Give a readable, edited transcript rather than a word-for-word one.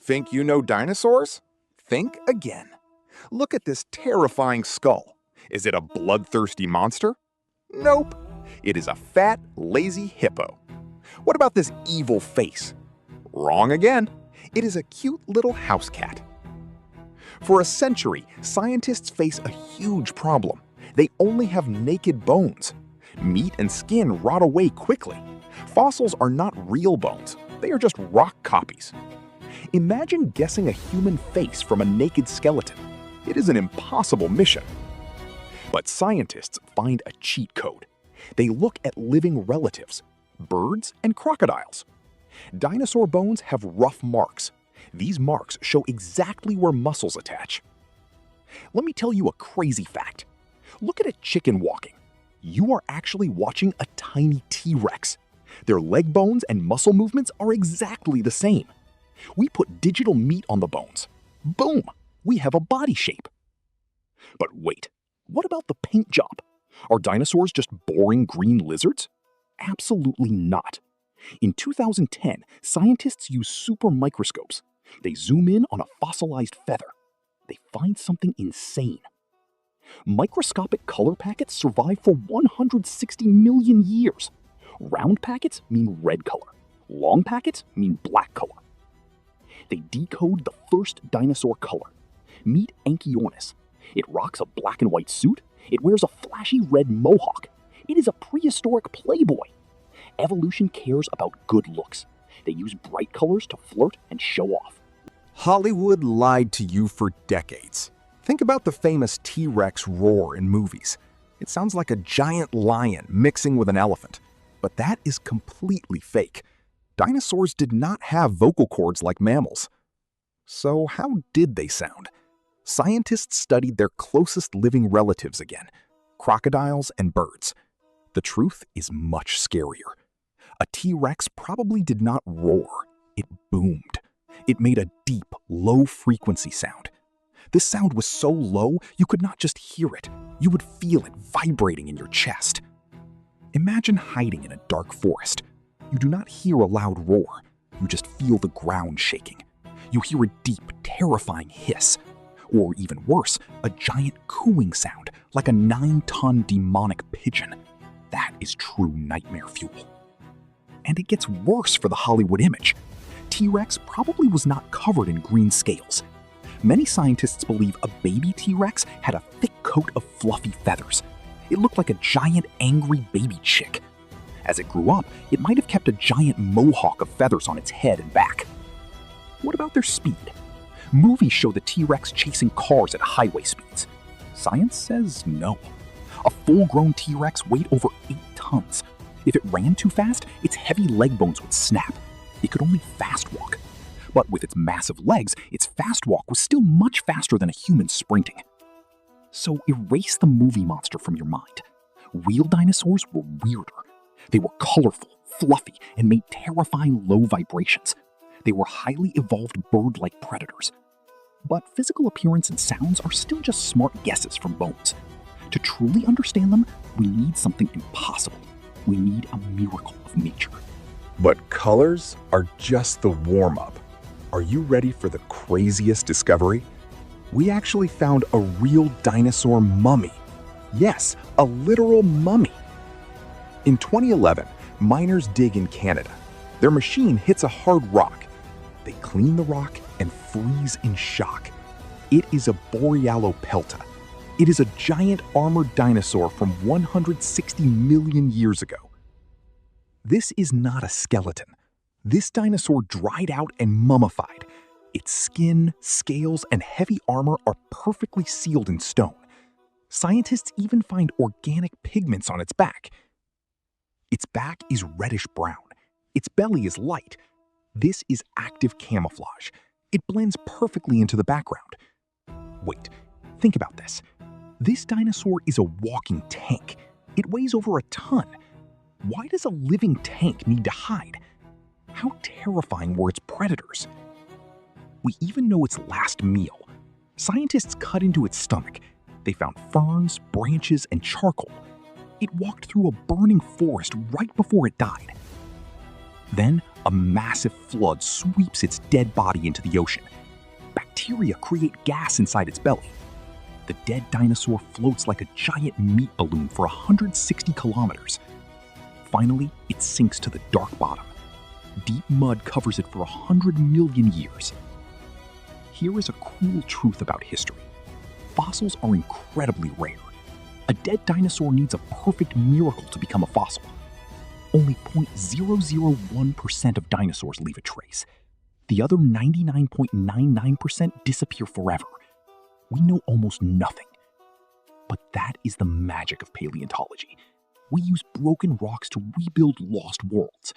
Think you know dinosaurs? Think again. Look at this terrifying skull. Is it a bloodthirsty monster? Nope. It is a fat, lazy hippo. What about this evil face? Wrong again. It is a cute little house cat. For a century, scientists face a huge problem. They only have naked bones. Meat and skin rot away quickly. Fossils are not real bones. They are just rock copies. Imagine guessing a human face from a naked skeleton. It is an impossible mission. But scientists find a cheat code. They look at living relatives, birds and crocodiles. Dinosaur bones have rough marks. These marks show exactly where muscles attach. Let me tell you a crazy fact. Look at a chicken walking. You are actually watching a tiny T-Rex. Their leg bones and muscle movements are exactly the same. We put digital meat on the bones. Boom! We have a body shape. But wait, what about the paint job? Are dinosaurs just boring green lizards? Absolutely not. In 2010, scientists used super microscopes. They zoom in on a fossilized feather. They find something insane. Microscopic color packets survive for 160 million years. Round packets mean red color. Long packets mean black color. They decode the first dinosaur color. Meet Anchiornis. It rocks a black and white suit. It wears a flashy red mohawk. It is a prehistoric playboy. Evolution cares about good looks. They use bright colors to flirt and show off. Hollywood lied to you for decades. Think about the famous T-Rex roar in movies. It sounds like a giant lion mixing with an elephant. But that is completely fake. Dinosaurs did not have vocal cords like mammals. So how did they sound? Scientists studied their closest living relatives again, crocodiles and birds. The truth is much scarier. A T-Rex probably did not roar. It boomed. It made a deep, low-frequency sound. This sound was so low, you could not just hear it. You would feel it vibrating in your chest. Imagine hiding in a dark forest. You do not hear a loud roar. You just feel the ground shaking. You hear a deep, terrifying hiss. Or even worse, a giant cooing sound, like a 9-ton demonic pigeon. That is true nightmare fuel. And it gets worse for the Hollywood image. T-Rex probably was not covered in green scales. Many scientists believe a baby T-Rex had a thick coat of fluffy feathers. It looked like a giant, angry baby chick. As it grew up, it might have kept a giant mohawk of feathers on its head and back. What about their speed? Movies show the T-Rex chasing cars at highway speeds. Science says no. A full-grown T-Rex weighed over 8 tons. If it ran too fast, its heavy leg bones would snap. It could only fast walk. But with its massive legs, its fast walk was still much faster than a human sprinting. So erase the movie monster from your mind. Real dinosaurs were weirder. They were colorful, fluffy, and made terrifying low vibrations. They were highly evolved bird-like predators. But physical appearance and sounds are still just smart guesses from bones. To truly understand them, we need something impossible. We need a miracle of nature. But colors are just the warm-up. Are you ready for the craziest discovery? We actually found a real dinosaur mummy. Yes, a literal mummy. In 2011, miners dig in Canada. Their machine hits a hard rock. They clean the rock and freeze in shock. It is a Borealopelta. It is a giant armored dinosaur from 160 million years ago. This is not a skeleton. This dinosaur dried out and mummified. Its skin, scales, and heavy armor are perfectly sealed in stone. Scientists even find organic pigments on its back. Its back is reddish-brown. Its belly is light. This is active camouflage. It blends perfectly into the background. Wait, think about this. This dinosaur is a walking tank. It weighs over a ton. Why does a living tank need to hide? How terrifying were its predators? We even know its last meal. Scientists cut into its stomach. They found ferns, branches, and charcoal. It walked through a burning forest right before it died. Then, A massive flood sweeps its dead body into the ocean. Bacteria create gas inside its belly. The dead dinosaur floats like a giant meat balloon for 160 kilometers. Finally, it sinks to the dark bottom. Deep mud covers it for 100 million years. Here is a cruel truth about history. Fossils are incredibly rare. A dead dinosaur needs a perfect miracle to become a fossil. Only 0.001% of dinosaurs leave a trace. The other 99.99% disappear forever. We know almost nothing. But that is the magic of paleontology. We use broken rocks to rebuild lost worlds.